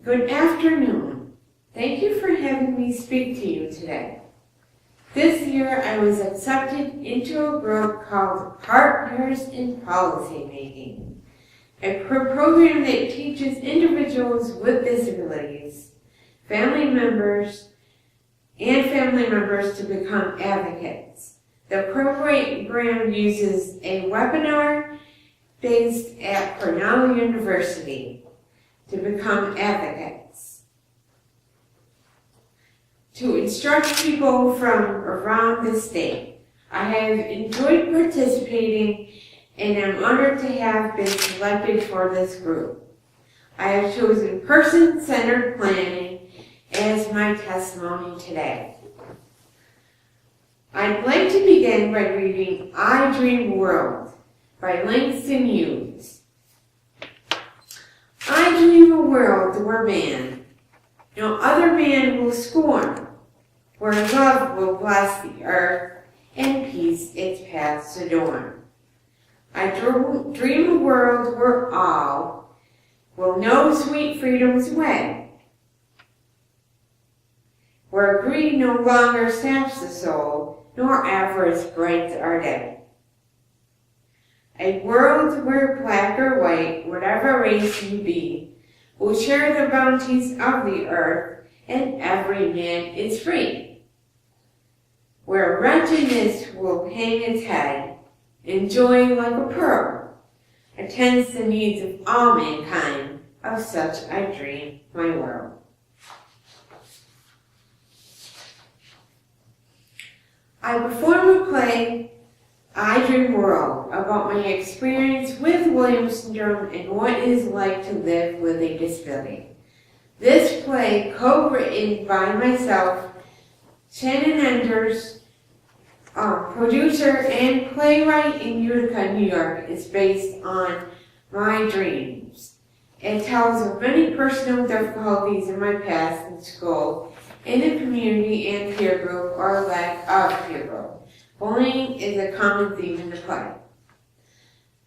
Good afternoon. Thank you for having me speak to you today. This year I was accepted into a group called Partners in Policymaking, a program that teaches individuals with disabilities, family members to become advocates. The program uses a webinar based at Cornell University to become advocates, to instruct people from around the state. I have enjoyed participating and am honored to have been selected for this group. I have chosen person-centered planning as my testimony today. I'd like to begin by reading I Dream World by Langston Hughes. I dream a world where man, no other man will scorn, where love will bless the earth and peace its paths adorn. I dream a world where all will know sweet freedom's way, where greed no longer saps the soul, nor avarice brights our day. A world where black or white, whatever race you be, will share the bounties of the earth, and every man is free. Where wretchedness will hang its head, and joy like a pearl attends the needs of all mankind. Of such I dream my world. I perform a play, I Dream World, about my experience with Williams syndrome and what it is like to live with a disability. This play, co-written by myself, Shannon Enders, producer and playwright in Utica, New York, is based on my dreams. It tells of many personal difficulties in my past in school, in the community and peer group, or lack of peer group. Bullying is a common theme in the play.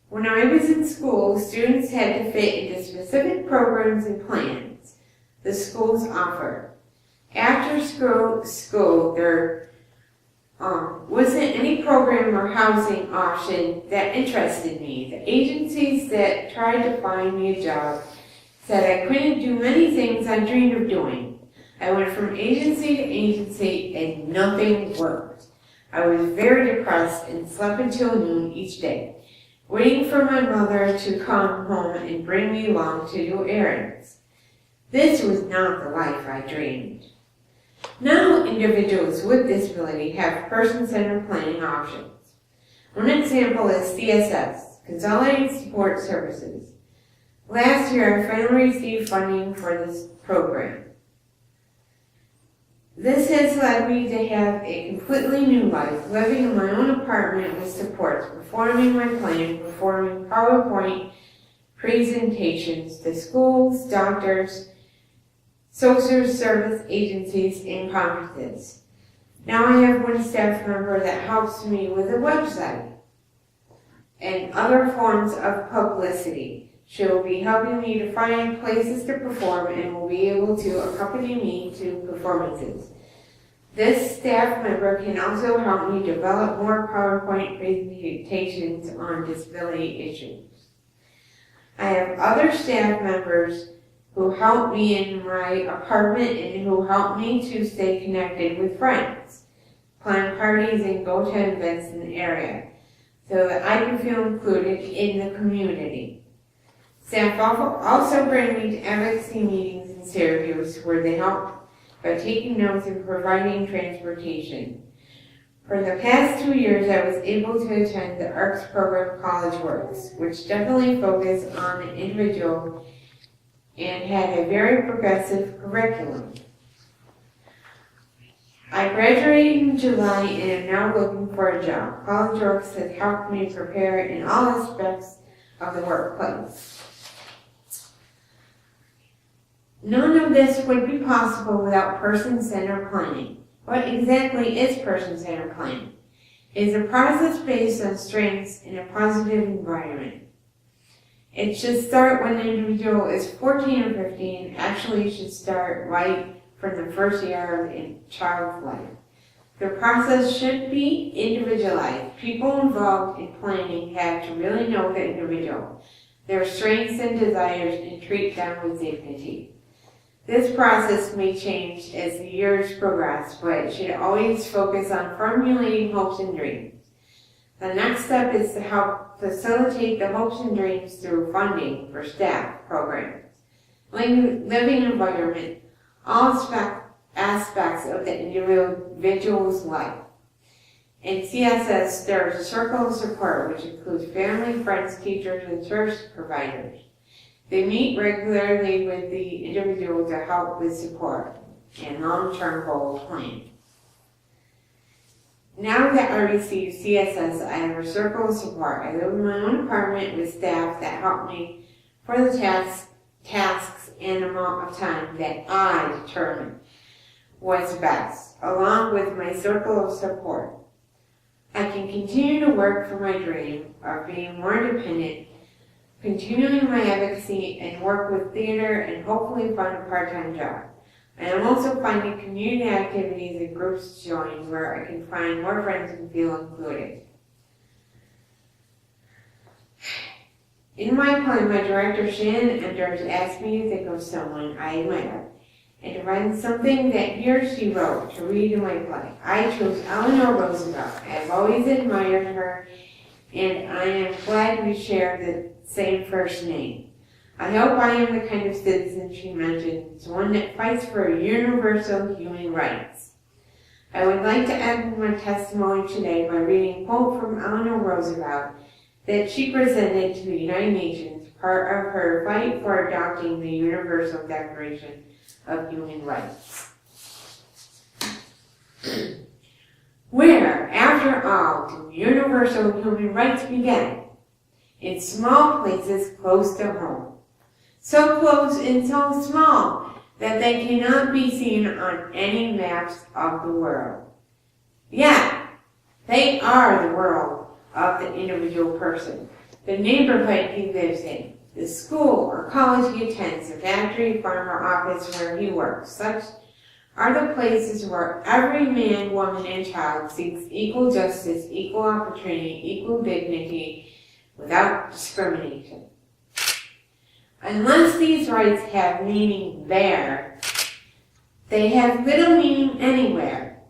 When I was in school, students had to fit into specific programs and plans the schools offered. After school, there wasn't any program or housing option that interested me. The agencies that tried to find me a job said I couldn't do many things I dreamed of doing. I went from agency to agency and nothing worked. I was very depressed and slept until noon each day, waiting for my mother to come home and bring me along to do errands. This was not the life I dreamed. Now individuals with disability have person-centered planning options. One example is CSS, Consolidated Support Services. Last year, I finally received funding for this program. This has led me to have a completely new life, living in my own apartment with supports, performing my plan, performing PowerPoint presentations to schools, doctors, social service agencies, and conferences. Now I have one staff member that helps me with a website and other forms of publicity. She will be helping me to find places to perform and will be able to accompany me to performances. This staff member can also help me develop more PowerPoint presentations on disability issues. I have other staff members who help me in my apartment and who help me to stay connected with friends, plan parties, and go to events in the area so that I can feel included in the community. Staff also bring me to advocacy meetings in Syracuse where they help by taking notes and providing transportation. For the past 2 years, I was able to attend the ARCS program College Works, which definitely focused on the individual and had a very progressive curriculum. I graduated in July and am now looking for a job. College Works has helped me prepare in all aspects of the workplace. None of this would be possible without person-centered planning. What exactly is person-centered planning? It is a process based on strengths in a positive environment. It should start when the individual is 14 or 15. Actually, it should start right from the first year of a child's life. The process should be individualized. People involved in planning have to really know the individual, their strengths and desires, and treat them with dignity. This process may change as the years progress, but it should always focus on formulating hopes and dreams. The next step is to help facilitate the hopes and dreams through funding for staff, programs, living environment, all aspects of the individual's life. In CSS, there is a circle of support, which includes family, friends, teachers, and service providers. They meet regularly with the individual to help with support and long-term goal planning. Now that I receive CSS, I have a circle of support. I live in my own apartment with staff that help me for the tasks and amount of time that I determine what's best, along with my circle of support. I can continue to work for my dream of being more independent, continuing my advocacy, and work with theater and hopefully find a part-time job. I am also finding community activities and groups to join where I can find more friends and feel included. In my play, my director Shannon Enders asked me to think of someone I admire and to write something that he or she wrote to read in my play. I chose Eleanore Roosevelt. I've always admired her, and I am glad we share the same first name. I hope I am the kind of citizen she mentions, one that fights for universal human rights. I would like to end my testimony today by reading a quote from Eleanore Roosevelt that she presented to the United Nations, part of her fight for adopting the Universal Declaration of Human Rights. Where, after all, do universal human rights begin? In small places close to home. So close and so small that they cannot be seen on any maps of the world. Yet, they are the world of the individual person, the neighborhood he lives in, the school or college he attends, the factory, farm, or office where he works. Such are the places where every man, woman, and child seeks equal justice, equal opportunity, equal dignity, without discrimination. Unless these rights have meaning there, they have little meaning anywhere.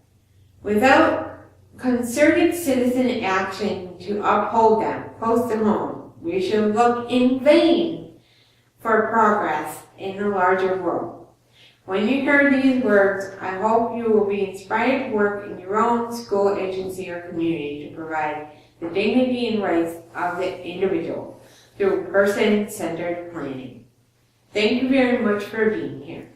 Without concerted citizen action to uphold them close to home, we should look in vain for progress in the larger world. When you hear these words, I hope you will be inspired to work in your own school, agency, or community to provide the dignity and rights of the individual through person-centered planning. Thank you very much for being here.